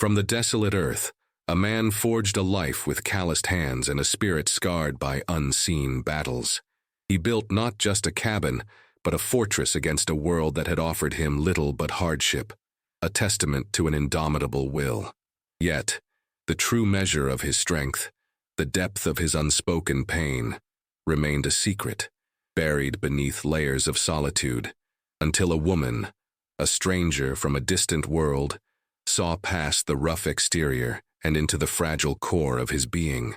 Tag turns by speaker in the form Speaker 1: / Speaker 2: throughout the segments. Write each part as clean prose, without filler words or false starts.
Speaker 1: From the desolate earth, a man forged a life with calloused hands and a spirit scarred by unseen battles. He built not just a cabin, but a fortress against a world that had offered him little but hardship, a testament to an indomitable will. Yet, the true measure of his strength, the depth of his unspoken pain, remained a secret, buried beneath layers of solitude, until a woman, a stranger from a distant world, saw past the rough exterior and into the fragile core of his being.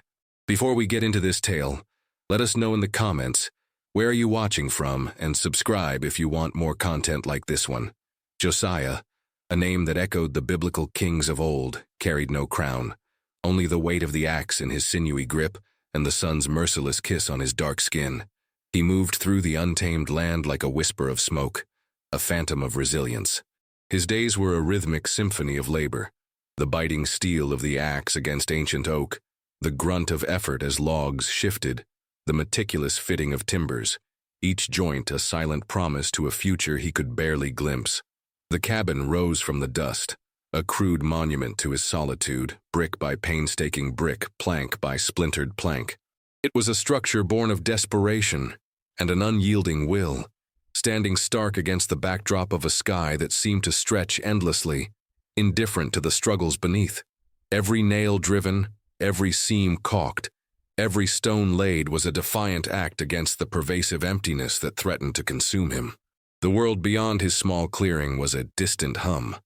Speaker 1: Before we get into this tale, let us know in the comments, where are you watching from, and subscribe if you want more content like this one. Josiah, a name that echoed the biblical kings of old, carried no crown, only the weight of the axe in his sinewy grip and the sun's merciless kiss on his dark skin. He moved through the untamed land like a whisper of smoke, a phantom of resilience. His days were a rhythmic symphony of labor, the biting steel of the axe against ancient oak, the grunt of effort as logs shifted, the meticulous fitting of timbers, each joint a silent promise to a future he could barely glimpse. The cabin rose from the dust, a crude monument to his solitude, brick by painstaking brick, plank by splintered plank. It was a structure born of desperation and an unyielding will, standing stark against the backdrop of a sky that seemed to stretch endlessly, indifferent to the struggles beneath. Every nail driven, every seam caulked, every stone laid was a defiant act against the pervasive emptiness that threatened to consume him. The world beyond his small clearing was a distant hum,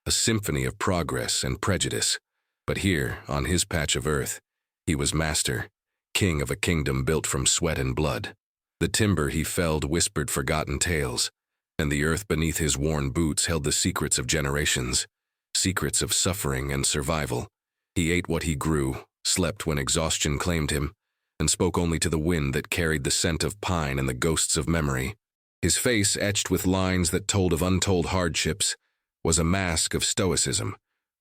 Speaker 1: a symphony of progress and prejudice. But here, on his patch of earth, he was master, king of a kingdom built from sweat and blood. The timber he felled whispered forgotten tales, and the earth beneath his worn boots held the secrets of generations, secrets of suffering and survival. He ate what he grew, slept when exhaustion claimed him, and spoke only to the wind that carried the scent of pine and the ghosts of memory. His face, etched with lines that told of untold hardships, was a mask of stoicism,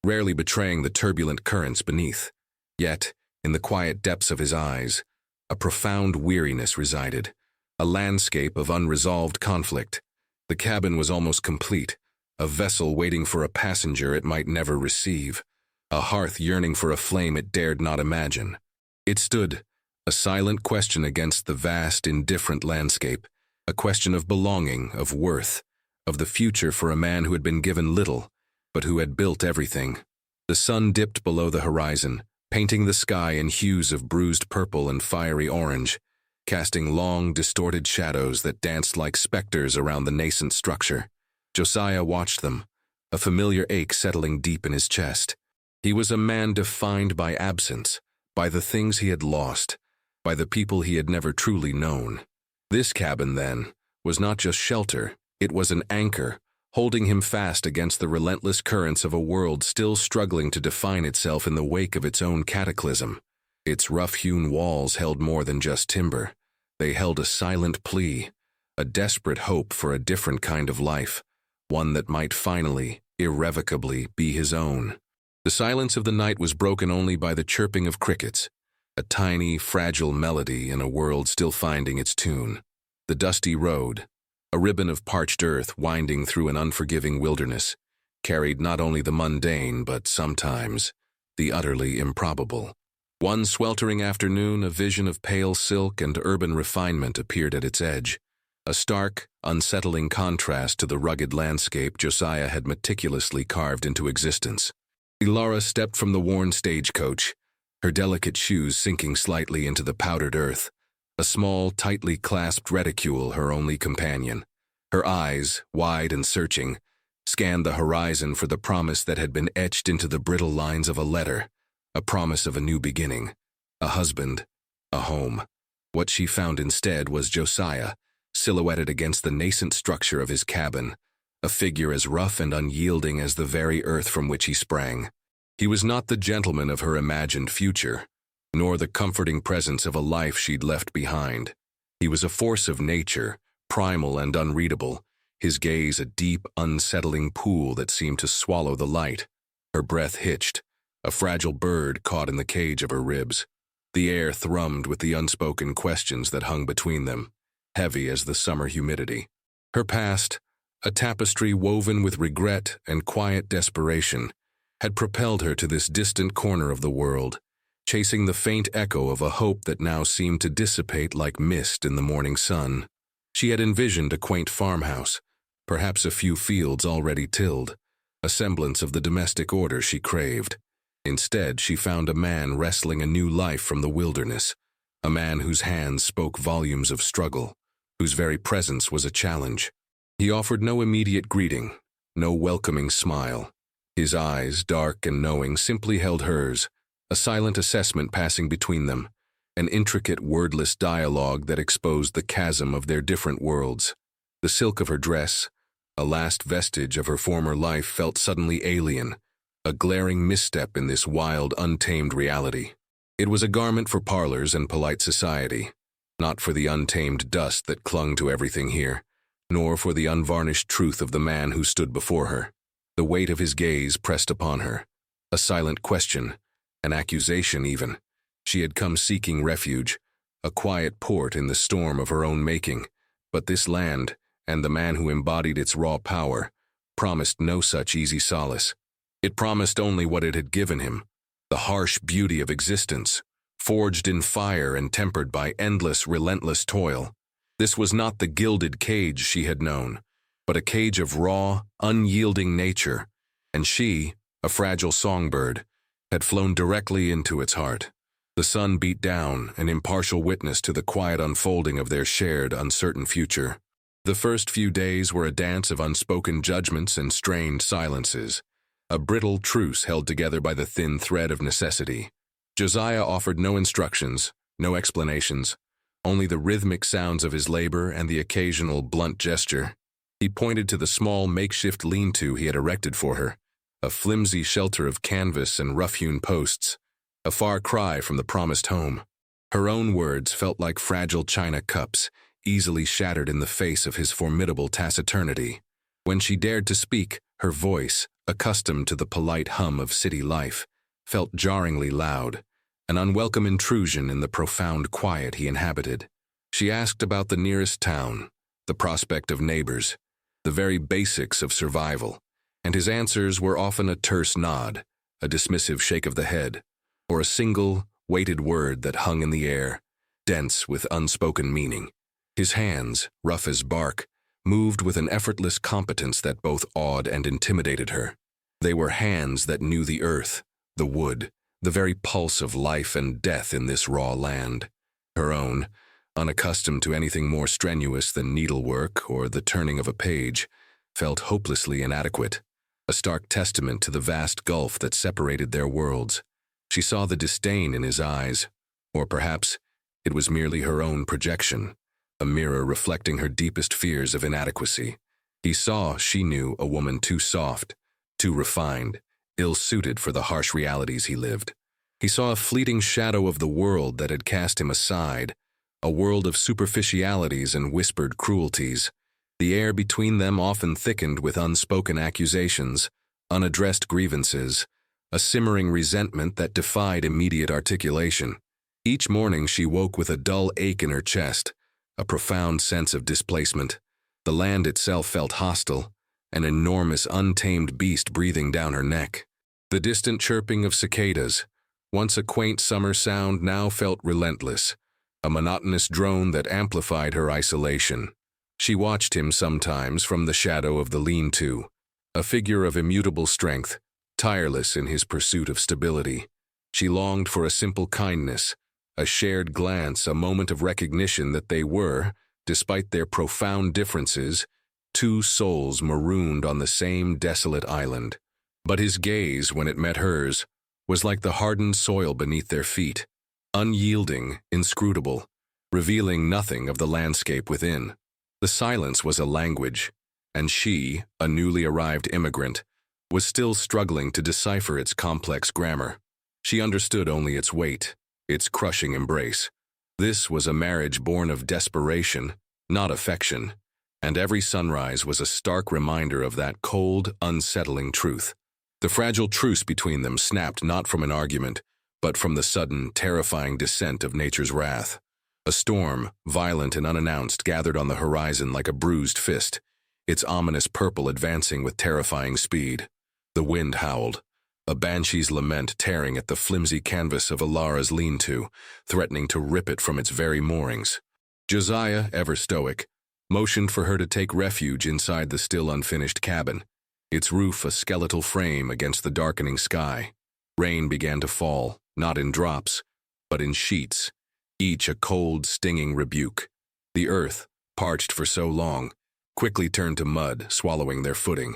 Speaker 1: rarely betraying the turbulent currents beneath. Yet, in the quiet depths of his eyes, a profound weariness resided, a landscape of unresolved conflict. The cabin was almost complete, a vessel waiting for a passenger it might never receive, a hearth yearning for a flame it dared not imagine. It stood, a silent question against the vast, indifferent landscape, a question of belonging, of worth, of the future for a man who had been given little, but who had built everything. The sun dipped below the horizon, painting the sky in hues of bruised purple and fiery orange, casting long, distorted shadows that danced like specters around the nascent structure. Josiah watched them, a familiar ache settling deep in his chest. He was a man defined by absence, by the things he had lost, by the people he had never truly known. This cabin, then, was not just shelter, it was an anchor, holding him fast against the relentless currents of a world still struggling to define itself in the wake of its own cataclysm. Its rough-hewn walls held more than just timber. They held a silent plea, a desperate hope for a different kind of life, one that might finally, irrevocably, be his own. The silence of the night was broken only by the chirping of crickets, a tiny, fragile melody in a world still finding its tune. The dusty road, a ribbon of parched earth winding through an unforgiving wilderness, carried not only the mundane but sometimes the utterly improbable. One sweltering afternoon, a vision of pale silk and urban refinement appeared at its edge, a stark, unsettling contrast to the rugged landscape Josiah had meticulously carved into existence. Laura stepped from the worn stagecoach, her delicate shoes sinking slightly into the powdered earth, a small, tightly clasped reticule her only companion. Her eyes, wide and searching, scanned the horizon for the promise that had been etched into the brittle lines of a letter, a promise of a new beginning, a husband, a home. What she found instead was Josiah, silhouetted against the nascent structure of his cabin, a figure as rough and unyielding as the very earth from which he sprang. He was not the gentleman of her imagined future, nor the comforting presence of a life she'd left behind. He was a force of nature, primal and unreadable, his gaze a deep, unsettling pool that seemed to swallow the light. Her breath hitched, a fragile bird caught in the cage of her ribs. The air thrummed with the unspoken questions that hung between them, heavy as the summer humidity. Her past, a tapestry woven with regret and quiet desperation, had propelled her to this distant corner of the world, chasing the faint echo of a hope that now seemed to dissipate like mist in the morning sun. She had envisioned a quaint farmhouse, perhaps a few fields already tilled, a semblance of the domestic order she craved. Instead, she found a man wrestling a new life from the wilderness, a man whose hands spoke volumes of struggle, whose very presence was a challenge. He offered no immediate greeting, no welcoming smile. His eyes, dark and knowing, simply held hers, a silent assessment passing between them, an intricate wordless dialogue that exposed the chasm of their different worlds. The silk of her dress, a last vestige of her former life, felt suddenly alien, a glaring misstep in this wild, untamed reality. It was a garment for parlors and polite society, not for the untamed dust that clung to everything here, nor for the unvarnished truth of the man who stood before her. The weight of his gaze pressed upon her, a silent question, an accusation even. She had come seeking refuge, a quiet port in the storm of her own making, but this land, and the man who embodied its raw power, promised no such easy solace. It promised only what it had given him, the harsh beauty of existence, forged in fire and tempered by endless, relentless toil. This was not the gilded cage she had known, but a cage of raw, unyielding nature, and she, a fragile songbird, had flown directly into its heart. The sun beat down, an impartial witness to the quiet unfolding of their shared, uncertain future. The first few days were a dance of unspoken judgments and strained silences, a brittle truce held together by the thin thread of necessity. Josiah offered no instructions, no explanations, only the rhythmic sounds of his labor and the occasional blunt gesture. He pointed to the small makeshift lean-to he had erected for her, a flimsy shelter of canvas and rough-hewn posts, a far cry from the promised home. Her own words felt like fragile china cups, easily shattered in the face of his formidable taciturnity. When she dared to speak, her voice, accustomed to the polite hum of city life, felt jarringly loud, an unwelcome intrusion in the profound quiet he inhabited. She asked about the nearest town, the prospect of neighbors, the very basics of survival, and his answers were often a terse nod, a dismissive shake of the head, or a single, weighted word that hung in the air, dense with unspoken meaning. His hands, rough as bark, moved with an effortless competence that both awed and intimidated her. They were hands that knew the earth, the wood, the very pulse of life and death in this raw land. Her own, unaccustomed to anything more strenuous than needlework or the turning of a page, felt hopelessly inadequate, a stark testament to the vast gulf that separated their worlds. She saw the disdain in his eyes, or perhaps it was merely her own projection, a mirror reflecting her deepest fears of inadequacy. He saw, she knew, a woman too soft, too refined, ill-suited for the harsh realities he lived. He saw a fleeting shadow of the world that had cast him aside, a world of superficialities and whispered cruelties. The air between them often thickened with unspoken accusations, unaddressed grievances, a simmering resentment that defied immediate articulation. Each morning she woke with a dull ache in her chest, a profound sense of displacement. The land itself felt hostile, an enormous untamed beast breathing down her neck. The distant chirping of cicadas, once a quaint summer sound, now felt relentless, a monotonous drone that amplified her isolation. She watched him sometimes from the shadow of the lean-to, a figure of immutable strength, tireless in his pursuit of stability. She longed for a simple kindness, a shared glance, a moment of recognition that they were, despite their profound differences, two souls marooned on the same desolate island. But his gaze, when it met hers, was like the hardened soil beneath their feet, unyielding, inscrutable, revealing nothing of the landscape within. The silence was a language, and she, a newly arrived immigrant, was still struggling to decipher its complex grammar. She understood only its weight, its crushing embrace. This was a marriage born of desperation, not affection, and every sunrise was a stark reminder of that cold, unsettling truth. The fragile truce between them snapped not from an argument, but from the sudden, terrifying descent of nature's wrath. A storm, violent and unannounced, gathered on the horizon like a bruised fist, its ominous purple advancing with terrifying speed. The wind howled, a banshee's lament tearing at the flimsy canvas of Alara's lean-to, threatening to rip it from its very moorings. Josiah, ever stoic, motioned for her to take refuge inside the still unfinished cabin, its roof a skeletal frame against the darkening sky. Rain began to fall, not in drops, but in sheets, each a cold, stinging rebuke. The earth, parched for so long, quickly turned to mud, swallowing their footing.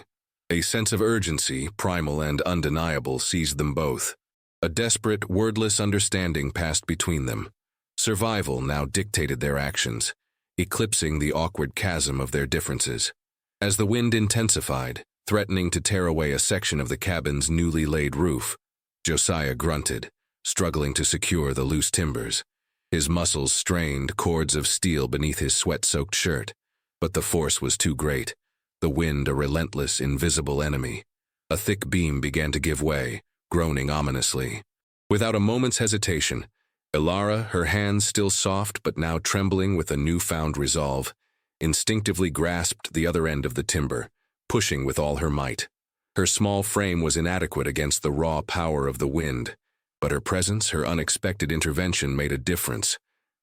Speaker 1: A sense of urgency, primal and undeniable, seized them both. A desperate, wordless understanding passed between them. Survival now dictated their actions, eclipsing the awkward chasm of their differences. As the wind intensified, threatening to tear away a section of the cabin's newly laid roof, Josiah grunted, struggling to secure the loose timbers. His muscles strained, cords of steel beneath his sweat-soaked shirt. But the force was too great, the wind a relentless, invisible enemy. A thick beam began to give way, groaning ominously. Without a moment's hesitation, Alara, her hands still soft but now trembling with a newfound resolve, instinctively grasped the other end of the timber, pushing with all her might. Her small frame was inadequate against the raw power of the wind, but her presence, her unexpected intervention made a difference.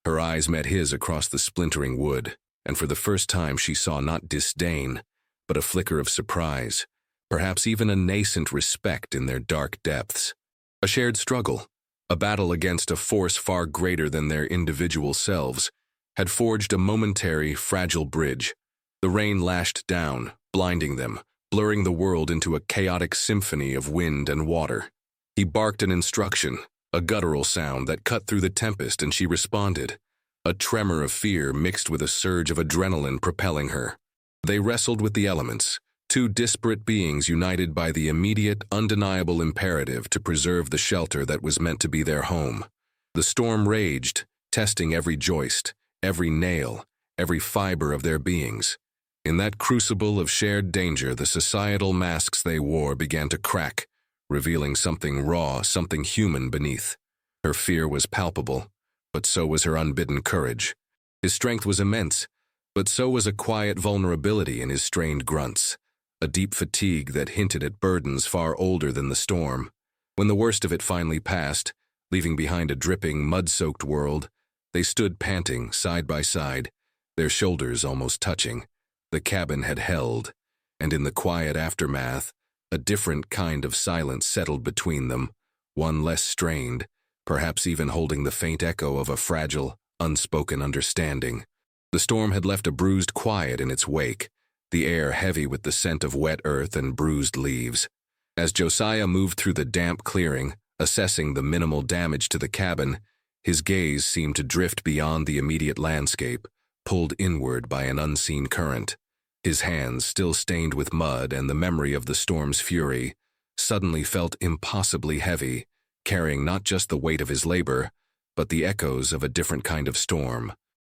Speaker 1: Her eyes met his across the splintering wood, and for the first time she saw not disdain, but a flicker of surprise, perhaps even a nascent respect in their dark depths. A shared struggle, a battle against a force far greater than their individual selves, had forged a momentary, fragile bridge. The rain lashed down, blinding them, blurring the world into a chaotic symphony of wind and water. He barked an instruction, a guttural sound that cut through the tempest, and she responded, a tremor of fear mixed with a surge of adrenaline propelling her. They wrestled with the elements, two disparate beings united by the immediate, undeniable imperative to preserve the shelter that was meant to be their home. The storm raged, testing every joist, every nail, every fiber of their beings. In that crucible of shared danger, the societal masks they wore began to crack, revealing something raw, something human beneath. Her fear was palpable, but so was her unbidden courage. His strength was immense, but so was a quiet vulnerability in his strained grunts, a deep fatigue that hinted at burdens far older than the storm. When the worst of it finally passed, leaving behind a dripping, mud-soaked world, they stood panting, side by side, their shoulders almost touching. The cabin had held, and in the quiet aftermath, a different kind of silence settled between them, one less strained, perhaps even holding the faint echo of a fragile, unspoken understanding. The storm had left a bruised quiet in its wake, the air heavy with the scent of wet earth and bruised leaves. As Josiah moved through the damp clearing, assessing the minimal damage to the cabin, his gaze seemed to drift beyond the immediate landscape, pulled inward by an unseen current. His hands, still stained with mud and the memory of the storm's fury, suddenly felt impossibly heavy, carrying not just the weight of his labor, but the echoes of a different kind of storm.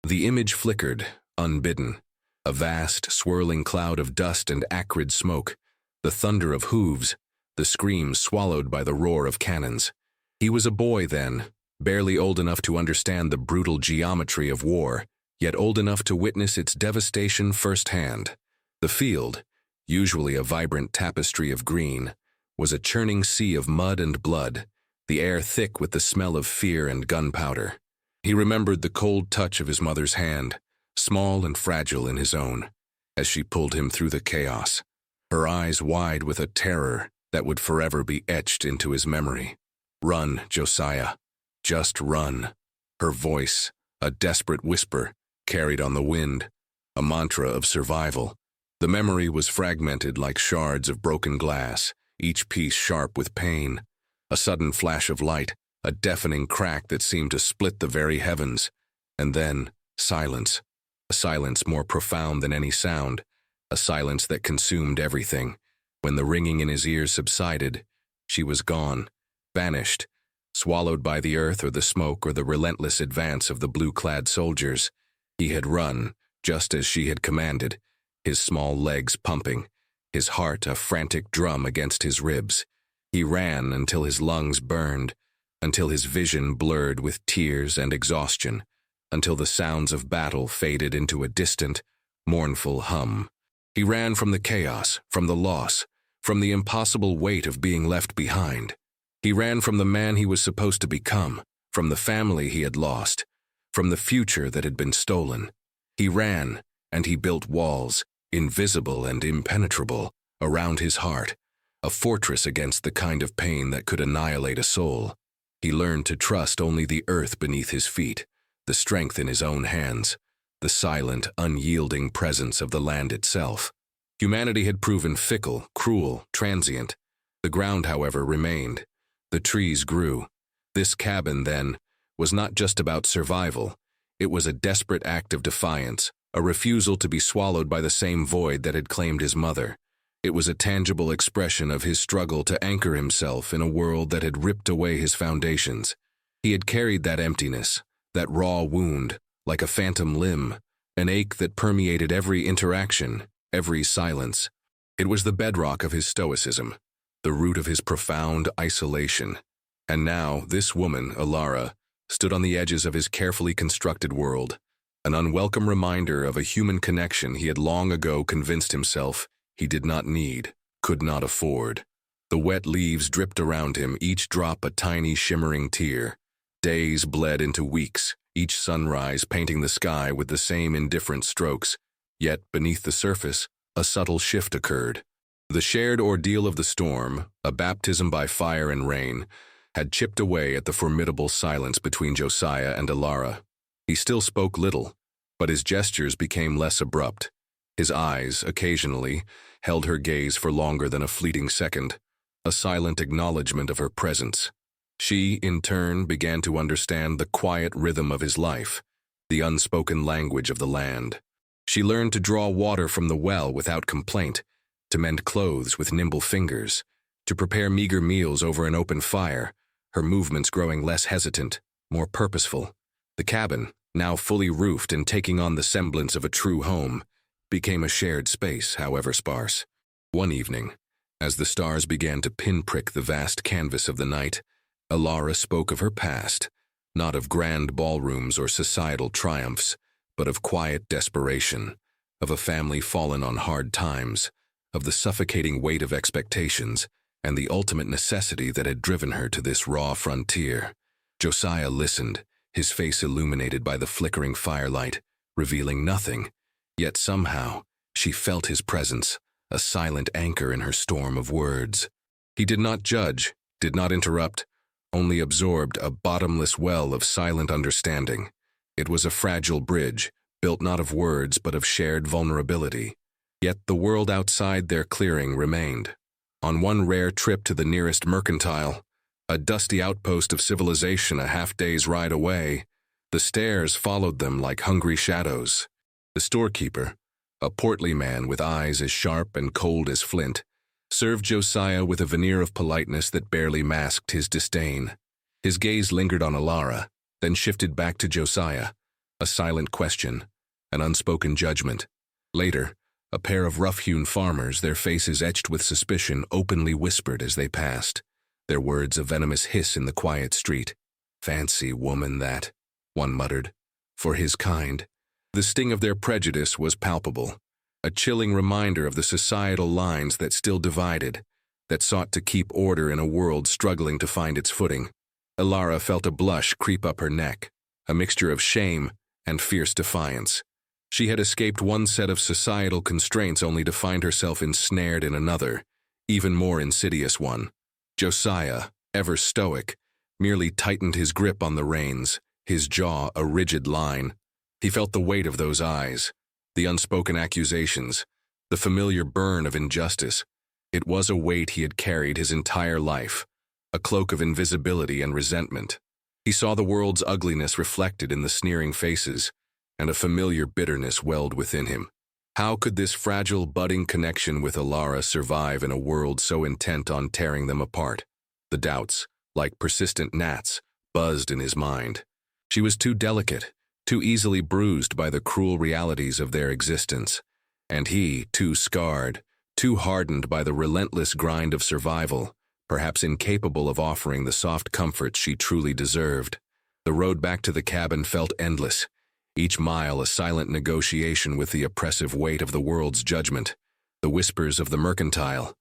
Speaker 1: The image flickered, unbidden, a vast, swirling cloud of dust and acrid smoke, the thunder of hooves, the screams swallowed by the roar of cannons. He was a boy then, barely old enough to understand the brutal geometry of war, yet old enough to witness its devastation firsthand. The field, usually a vibrant tapestry of green, was a churning sea of mud and blood, the air thick with the smell of fear and gunpowder. He remembered the cold touch of his mother's hand, small and fragile in his own, as she pulled him through the chaos, her eyes wide with a terror that would forever be etched into his memory. "Run, Josiah. Just run." Her voice, a desperate whisper, carried on the wind, a mantra of survival. The memory was fragmented like shards of broken glass, each piece sharp with pain. A sudden flash of light, a deafening crack that seemed to split the very heavens. And then, silence. A silence more profound than any sound, a silence that consumed everything. When the ringing in his ears subsided, she was gone, vanished, swallowed by the earth or the smoke or the relentless advance of the blue-clad soldiers. He had run, just as she had commanded, his small legs pumping, his heart a frantic drum against his ribs. He ran until his lungs burned, until his vision blurred with tears and exhaustion, until the sounds of battle faded into a distant, mournful hum. He ran from the chaos, from the loss, from the impossible weight of being left behind. He ran from the man he was supposed to become, from the family he had lost, from the future that had been stolen. He ran, and he built walls, invisible and impenetrable, around his heart, a fortress against the kind of pain that could annihilate a soul. He learned to trust only the earth beneath his feet, the strength in his own hands, the silent, unyielding presence of the land itself. Humanity had proven fickle, cruel, transient. The ground, however, remained. The trees grew. This cabin, then, was not just about survival. It was a desperate act of defiance, a refusal to be swallowed by the same void that had claimed his mother. It was a tangible expression of his struggle to anchor himself in a world that had ripped away his foundations. He had carried that emptiness, that raw wound, like a phantom limb, an ache that permeated every interaction, every silence. It was the bedrock of his stoicism, the root of his profound isolation. And now, this woman, Alara, stood on the edges of his carefully constructed world, an unwelcome reminder of a human connection he had long ago convinced himself he did not need, could not afford. The wet leaves dripped around him, each drop a tiny shimmering tear. Days bled into weeks, each sunrise painting the sky with the same indifferent strokes. Yet, beneath the surface, a subtle shift occurred. The shared ordeal of the storm, a baptism by fire and rain, had chipped away at the formidable silence between Josiah and Alara. He still spoke little, but his gestures became less abrupt. His eyes, occasionally, held her gaze for longer than a fleeting second, a silent acknowledgement of her presence. She, in turn, began to understand the quiet rhythm of his life, the unspoken language of the land. She learned to draw water from the well without complaint, to mend clothes with nimble fingers, to prepare meager meals over an open fire, her movements growing less hesitant, more purposeful. The cabin, now fully roofed and taking on the semblance of a true home, became a shared space, however sparse. One evening, as the stars began to pinprick the vast canvas of the night, Alara spoke of her past, not of grand ballrooms or societal triumphs, but of quiet desperation, of a family fallen on hard times, of the suffocating weight of expectations, and the ultimate necessity that had driven her to this raw frontier. Josiah listened, his face illuminated by the flickering firelight, revealing nothing. Yet somehow, she felt his presence, a silent anchor in her storm of words. He did not judge, did not interrupt, only absorbed a bottomless well of silent understanding. It was a fragile bridge, built not of words but of shared vulnerability. Yet the world outside their clearing remained. On one rare trip to the nearest mercantile, a dusty outpost of civilization a half-day's ride away, the stairs followed them like hungry shadows. The storekeeper, a portly man with eyes as sharp and cold as flint, served Josiah with a veneer of politeness that barely masked his disdain. His gaze lingered on Alara, then shifted back to Josiah, a silent question, an unspoken judgment. Later, a pair of rough-hewn farmers, their faces etched with suspicion, openly whispered as they passed, their words a venomous hiss in the quiet street. "Fancy woman that," one muttered, "for his kind." The sting of their prejudice was palpable, a chilling reminder of the societal lines that still divided, that sought to keep order in a world struggling to find its footing. Alara felt a blush creep up her neck, a mixture of shame and fierce defiance. She had escaped one set of societal constraints only to find herself ensnared in another, even more insidious one. Josiah, ever stoic, merely tightened his grip on the reins, his jaw a rigid line. He felt the weight of those eyes, the unspoken accusations, the familiar burn of injustice. It was a weight he had carried his entire life, a cloak of invisibility and resentment. He saw the world's ugliness reflected in the sneering faces, and a familiar bitterness welled within him. How could this fragile, budding connection with Alara survive in a world so intent on tearing them apart? The doubts, like persistent gnats, buzzed in his mind. She was too delicate, too easily bruised by the cruel realities of their existence, and he, too scarred, too hardened by the relentless grind of survival, perhaps incapable of offering the soft comforts she truly deserved. The road back to the cabin felt endless, each mile a silent negotiation with the oppressive weight of the world's judgment, the whispers of the mercantile,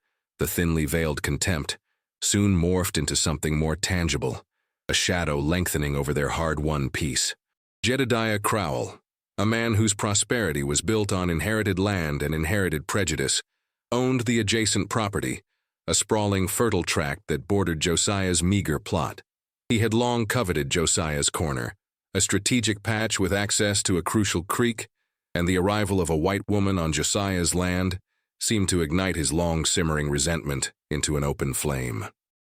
Speaker 1: The thinly veiled contempt soon morphed into something more tangible, a shadow lengthening over their hard-won peace. Jedediah Crowell, a man whose prosperity was built on inherited land and inherited prejudice, owned the adjacent property, a sprawling fertile tract that bordered Josiah's meager plot. He had long coveted Josiah's corner, a strategic patch with access to a crucial creek, and the arrival of a white woman on Josiah's land seemed to ignite his long-simmering resentment into an open flame.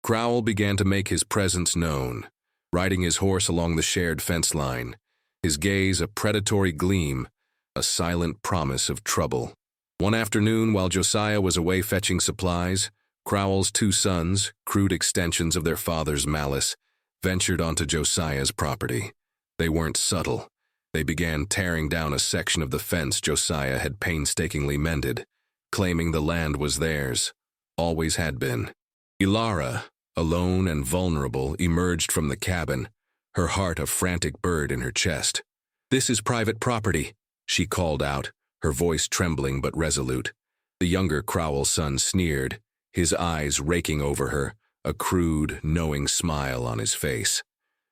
Speaker 1: Crowell began to make his presence known, riding his horse along the shared fence line, his gaze a predatory gleam, a silent promise of trouble. One afternoon, while Josiah was away fetching supplies, Crowell's two sons, crude extensions of their father's malice, ventured onto Josiah's property. They weren't subtle. They began tearing down a section of the fence Josiah had painstakingly mended, claiming the land was theirs, always had been. Ilara, alone and vulnerable, emerged from the cabin, her heart a frantic bird in her chest. "This is private property," she called out, her voice trembling but resolute. The younger Crowell son sneered, his eyes raking over her, a crude, knowing smile on his face.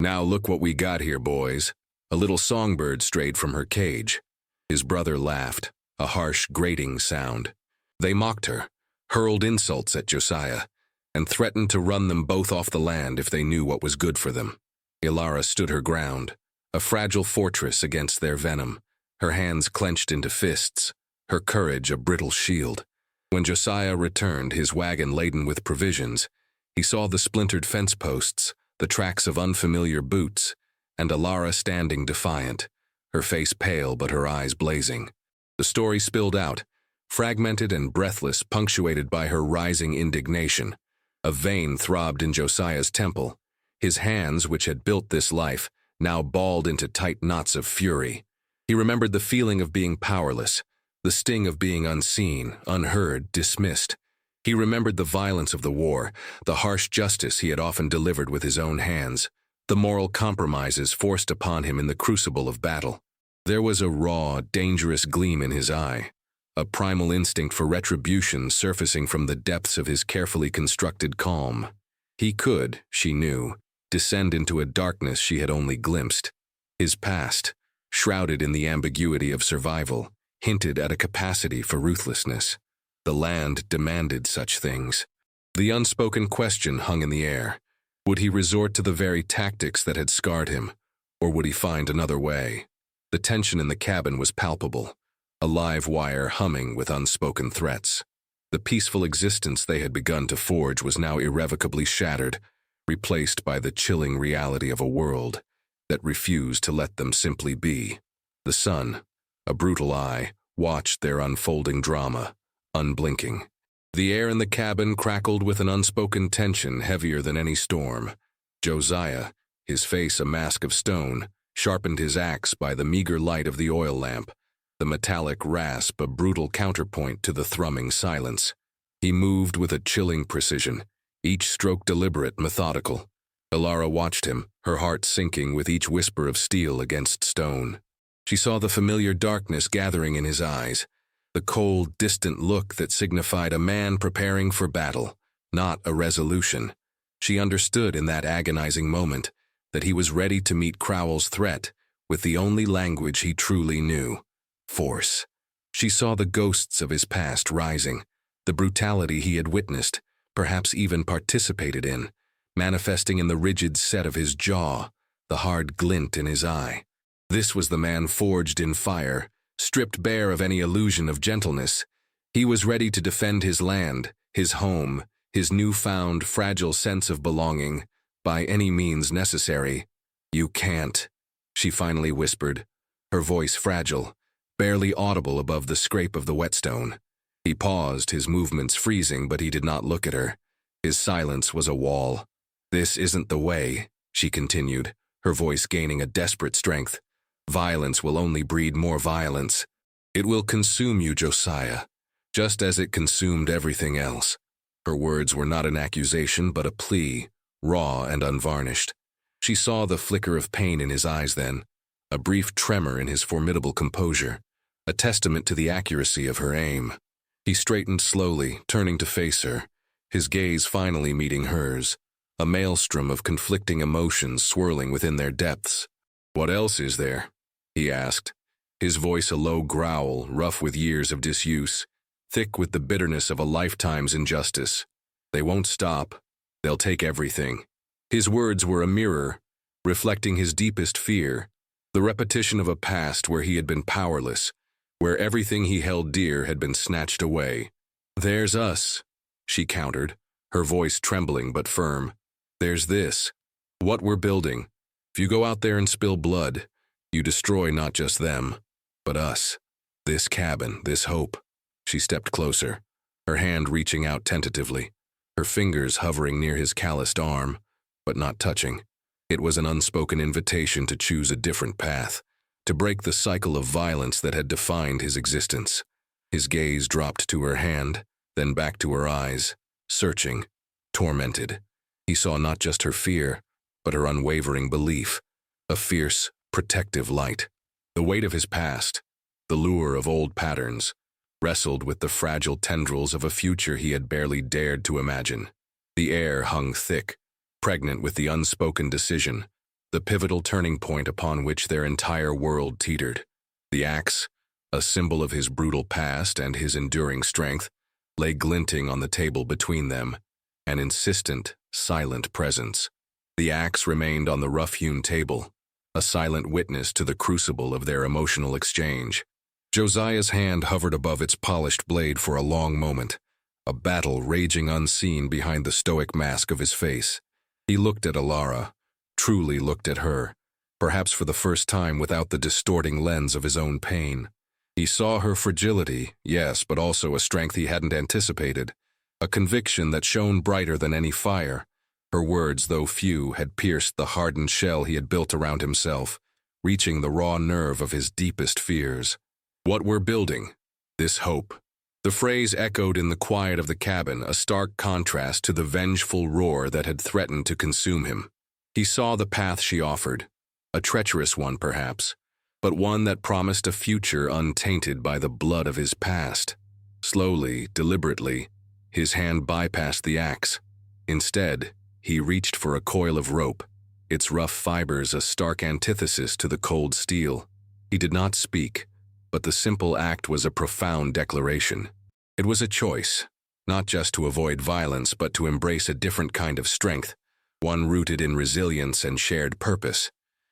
Speaker 1: "Now look what we got here, boys." A little songbird strayed from her cage. His brother laughed, a harsh, grating sound. They mocked her, hurled insults at Josiah, and threatened to run them both off the land if they knew what was good for them. Ilara stood her ground, a fragile fortress against their venom, her hands clenched into fists, her courage a brittle shield. When Josiah returned, his wagon laden with provisions, he saw the splintered fence posts, the tracks of unfamiliar boots, and Ilara standing defiant, her face pale but her eyes blazing. The story spilled out, fragmented and breathless, punctuated by her rising indignation. A vein throbbed in Josiah's temple. His hands, which had built this life, now balled into tight knots of fury. He remembered the feeling of being powerless, the sting of being unseen, unheard, dismissed. He remembered the violence of the war, the harsh justice he had often delivered with his own hands, the moral compromises forced upon him in the crucible of battle. There was a raw, dangerous gleam in his eye, a primal instinct for retribution surfacing from the depths of his carefully constructed calm. He could, she knew, descend into a darkness she had only glimpsed. His past, shrouded in the ambiguity of survival, hinted at a capacity for ruthlessness. The land demanded such things. The unspoken question hung in the air. Would he resort to the very tactics that had scarred him, or would he find another way? The tension in the cabin was palpable, a live wire humming with unspoken threats. The peaceful existence they had begun to forge was now irrevocably shattered, replaced by the chilling reality of a world that refused to let them simply be. The sun, a brutal eye, watched their unfolding drama, unblinking. The air in the cabin crackled with an unspoken tension heavier than any storm. Josiah, his face a mask of stone, sharpened his axe by the meager light of the oil lamp, the metallic rasp a brutal counterpoint to the thrumming silence. He moved with a chilling precision, each stroke deliberate, methodical. Ilara watched him, her heart sinking with each whisper of steel against stone. She saw the familiar darkness gathering in his eyes, the cold, distant look that signified a man preparing for battle, not a resolution. She understood in that agonizing moment that he was ready to meet Crowell's threat with the only language he truly knew: force. She saw the ghosts of his past rising, the brutality he had witnessed, perhaps even participated in, manifesting in the rigid set of his jaw, the hard glint in his eye. This was the man forged in fire, stripped bare of any illusion of gentleness. He was ready to defend his land, his home, his newfound fragile sense of belonging, by any means necessary. "You can't," she finally whispered, her voice fragile, barely audible above the scrape of the whetstone. He paused, his movements freezing, but he did not look at her. His silence was a wall. "This isn't the way," she continued, her voice gaining a desperate strength. "Violence will only breed more violence. It will consume you, Josiah, just as it consumed everything else." Her words were not an accusation, but a plea, raw and unvarnished. She saw the flicker of pain in his eyes then, a brief tremor in his formidable composure, a testament to the accuracy of her aim. He straightened slowly, turning to face her, his gaze finally meeting hers, a maelstrom of conflicting emotions swirling within their depths. "What else is there?" he asked, his voice a low growl, rough with years of disuse, thick with the bitterness of a lifetime's injustice. "They won't stop. They'll take everything." His words were a mirror, reflecting his deepest fear, the repetition of a past where he had been powerless, where everything he held dear had been snatched away. "There's us," she countered, her voice trembling but firm. "There's this. What we're building. If you go out there and spill blood, you destroy not just them, but us. This cabin, this hope." She stepped closer, her hand reaching out tentatively, her fingers hovering near his calloused arm, but not touching. It was an unspoken invitation to choose a different path, to break the cycle of violence that had defined his existence. His gaze dropped to her hand, then back to her eyes, searching, tormented. He saw not just her fear, but her unwavering belief, a fierce, protective light. The weight of his past, the lure of old patterns, wrestled with the fragile tendrils of a future he had barely dared to imagine. The air hung thick, pregnant with the unspoken decision, the pivotal turning point upon which their entire world teetered. The axe, a symbol of his brutal past and his enduring strength, lay glinting on the table between them, an insistent, silent presence. The axe remained on the rough-hewn table, a silent witness to the crucible of their emotional exchange. Josiah's hand hovered above its polished blade for a long moment, a battle raging unseen behind the stoic mask of his face. He looked at Alara, truly looked at her, perhaps for the first time without the distorting lens of his own pain. He saw her fragility, yes, but also a strength he hadn't anticipated, a conviction that shone brighter than any fire. Her words, though few, had pierced the hardened shell he had built around himself, reaching the raw nerve of his deepest fears. "What we're building, this hope." The phrase echoed in the quiet of the cabin, a stark contrast to the vengeful roar that had threatened to consume him. He saw the path she offered, a treacherous one perhaps, but one that promised a future untainted by the blood of his past. Slowly, deliberately, his hand bypassed the axe. Instead, he reached for a coil of rope, its rough fibers a stark antithesis to the cold steel. He did not speak, but the simple act was a profound declaration. It was a choice, not just to avoid violence, but to embrace a different kind of strength, one rooted in resilience and shared purpose.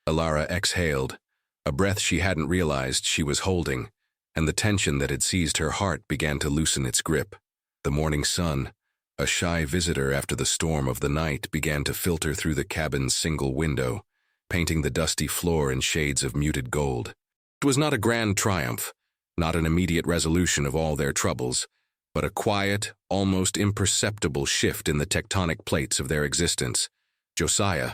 Speaker 1: Alara exhaled, a breath she hadn't realized she was holding, and the tension that had seized her heart began to loosen its grip. The morning sun, a shy visitor after the storm of the night, began to filter through the cabin's single window, painting the dusty floor in shades of muted gold. It was not a grand triumph, not an immediate resolution of all their troubles, but a quiet, almost imperceptible shift in the tectonic plates of their existence. Josiah,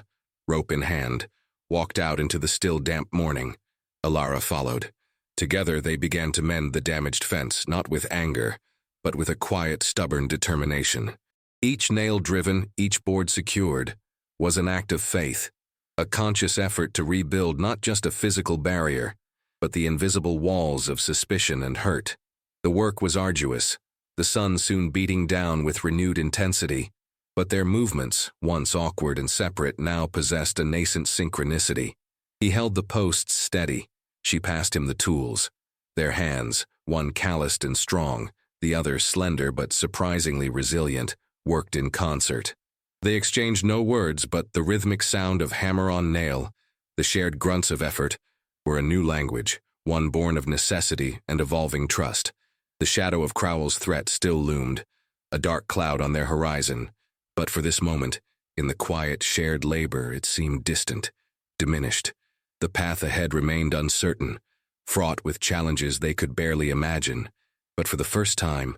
Speaker 1: rope in hand, walked out into the still damp morning. Alara followed. Together they began to mend the damaged fence, not with anger, but with a quiet, stubborn determination. Each nail driven, each board secured, was an act of faith, a conscious effort to rebuild not just a physical barrier, but the invisible walls of suspicion and hurt. The work was arduous, the sun soon beating down with renewed intensity, but their movements, once awkward and separate, now possessed a nascent synchronicity. He held the posts steady. She passed him the tools. Their hands, one calloused and strong, the other slender but surprisingly resilient, worked in concert. They exchanged no words, but the rhythmic sound of hammer on nail, the shared grunts of effort, were a new language, one born of necessity and evolving trust. The shadow of Crowell's threat still loomed, a dark cloud on their horizon, but for this moment, in the quiet, shared labor, it seemed distant, diminished. The path ahead remained uncertain, fraught with challenges they could barely imagine, but for the first time,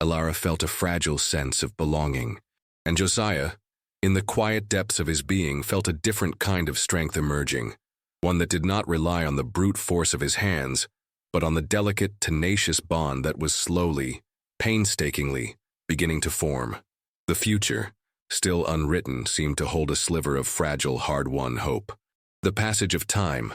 Speaker 1: Alara felt a fragile sense of belonging. And Josiah, in the quiet depths of his being, felt a different kind of strength emerging, one that did not rely on the brute force of his hands, but on the delicate, tenacious bond that was slowly, painstakingly, beginning to form. The future, still unwritten, seemed to hold a sliver of fragile, hard-won hope. The passage of time,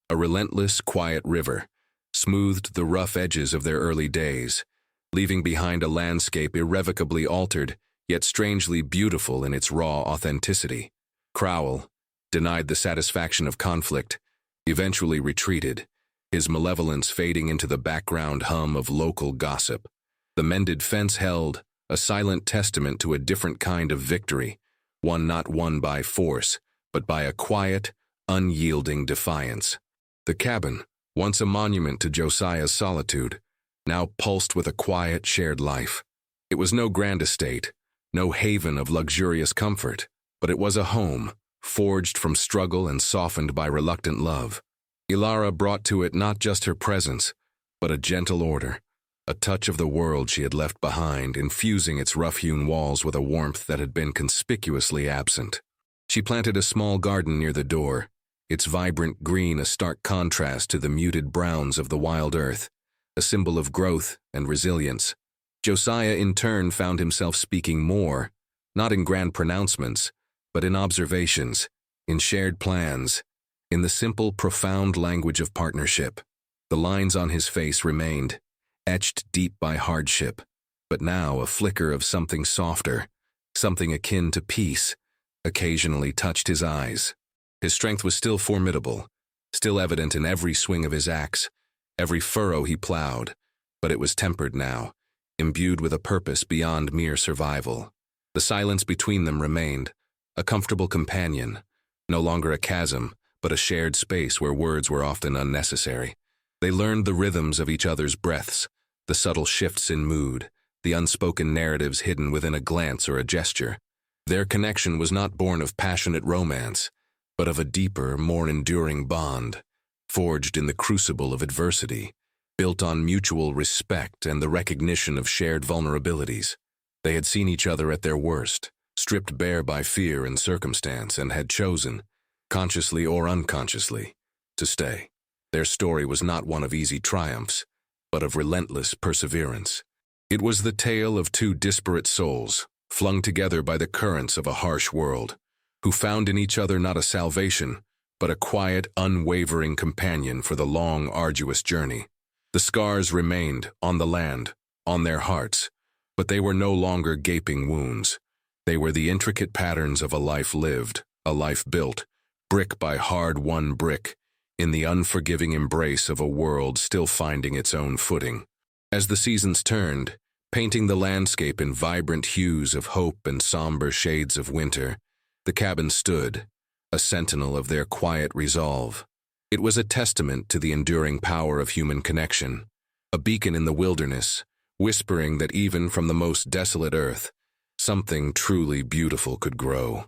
Speaker 1: a relentless, quiet river, smoothed the rough edges of their early days, leaving behind a landscape irrevocably altered, yet strangely beautiful in its raw authenticity. Crowell, denied the satisfaction of conflict, eventually retreated, his malevolence fading into the background hum of local gossip. The mended fence held, a silent testament to a different kind of victory, one not won by force, but by a quiet, unyielding defiance. The cabin, once a monument to Josiah's solitude, now pulsed with a quiet, shared life. It was no grand estate, no haven of luxurious comfort, but it was a home, forged from struggle and softened by reluctant love. Ilara brought to it not just her presence, but a gentle order, a touch of the world she had left behind, infusing its rough-hewn walls with a warmth that had been conspicuously absent. She planted a small garden near the door, its vibrant green a stark contrast to the muted browns of the wild earth, a symbol of growth and resilience. Josiah in turn found himself speaking more, not in grand pronouncements, but in observations, in shared plans, in the simple, profound language of partnership. The lines on his face remained, etched deep by hardship, but now a flicker of something softer, something akin to peace, occasionally touched his eyes. His strength was still formidable, still evident in every swing of his axe, every furrow he plowed, but it was tempered now, imbued with a purpose beyond mere survival. The silence between them remained, a comfortable companion, no longer a chasm, but a shared space where words were often unnecessary. They learned the rhythms of each other's breaths, the subtle shifts in mood, the unspoken narratives hidden within a glance or a gesture. Their connection was not born of passionate romance, but of a deeper, more enduring bond, forged in the crucible of adversity, built on mutual respect and the recognition of shared vulnerabilities. They had seen each other at their worst, stripped bare by fear and circumstance, and had chosen, consciously or unconsciously, to stay. Their story was not one of easy triumphs, but of relentless perseverance. It was the tale of two disparate souls, flung together by the currents of a harsh world, who found in each other not a salvation, but a quiet, unwavering companion for the long, arduous journey. The scars remained, on the land, on their hearts, but they were no longer gaping wounds. They were the intricate patterns of a life lived, a life built, brick by hard-won brick, in the unforgiving embrace of a world still finding its own footing. As the seasons turned, painting the landscape in vibrant hues of hope and somber shades of winter, the cabin stood, a sentinel of their quiet resolve. It was a testament to the enduring power of human connection, a beacon in the wilderness, whispering that even from the most desolate earth, something truly beautiful could grow.